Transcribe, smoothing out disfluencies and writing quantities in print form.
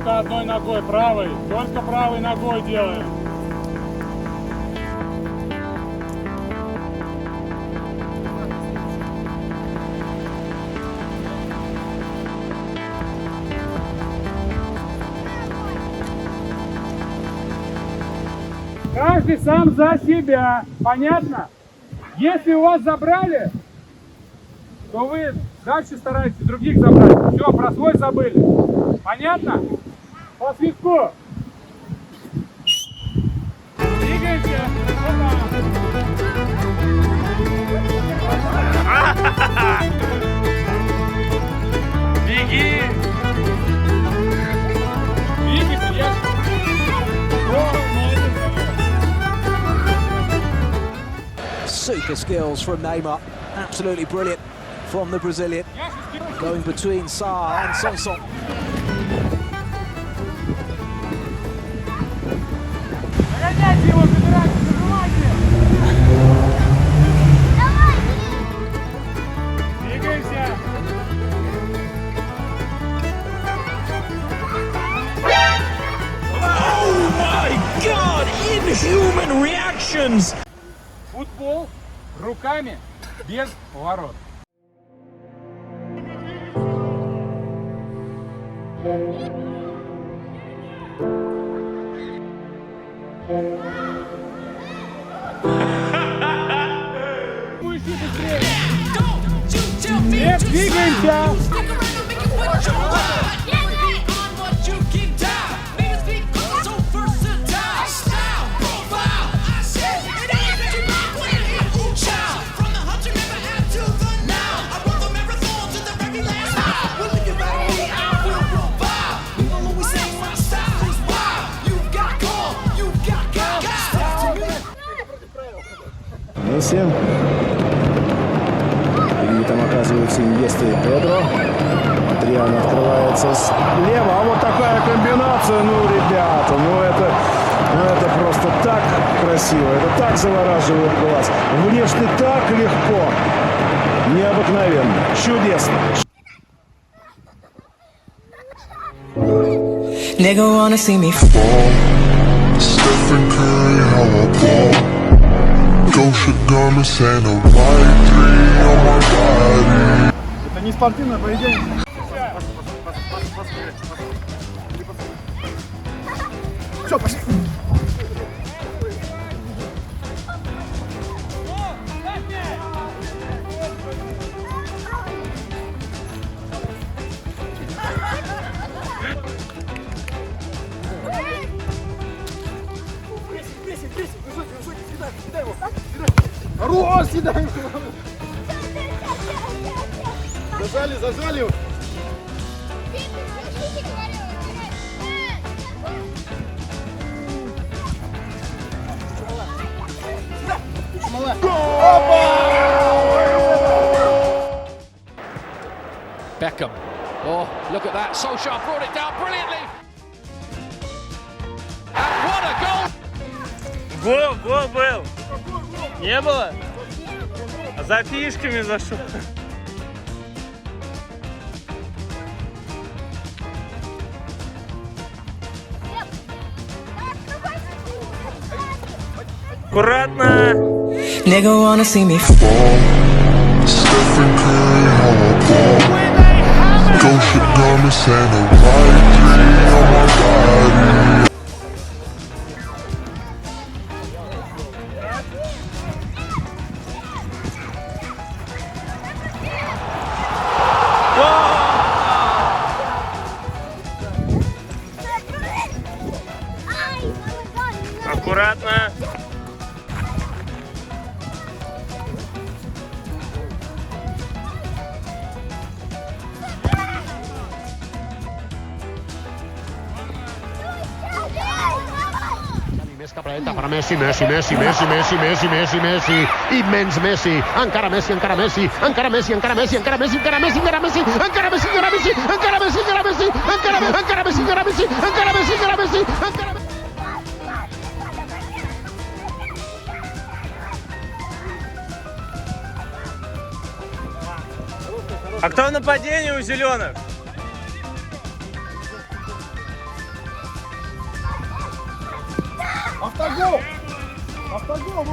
Только одной ногой, правой. Только правой ногой делаем. Каждый сам за себя. Понятно? Если у вас забрали, то вы дальше стараетесь других забрать. Все, про свой забыли. Понятно? По свистку. Двигаемся. Беги. Видите, я... Super skills from Neymar, absolutely brilliant from the Brazilian, going between Sarr and Sanson. Oh my God! Inhuman reactions! Футбол руками без поворот. Нет, двигаемся! Месси. И там оказывается Иньеста и Педро. Адриан открывается слева. А вот такая комбинация, ну, ребята, это просто так красиво, это так завораживает глаз. Внешне так легко. Необыкновенно. Чудесно. Nigga wanna see me fall. Stephen Curry, how I ball. Gosha garments and a white three on my body. Это не спортивное поведение. Все, пошли. Хорош, съедай его! Зажали! Beckham. Oh, look at that. Solskjaer brought it down brilliantly. And what a goal! Гол был. Не было? А за фишками зашел. Аккуратно. Nigga wanna see me fall. Stephen Curry, how I ball. Gosha garments and a white three on my body. Аккуратно. Para Messi, immens Messi, encara Messi, encara Messi, encara Messi, encara Messi, encara Messi, encara Messi, encara Messi, encara Messi, encara Messi, encara Messi, encara Messi, encara Messi, encara Messi, encara Messi, encara Messi, encara Messi, encara Messi. А кто в нападении у зеленых? Автогол! Автогол,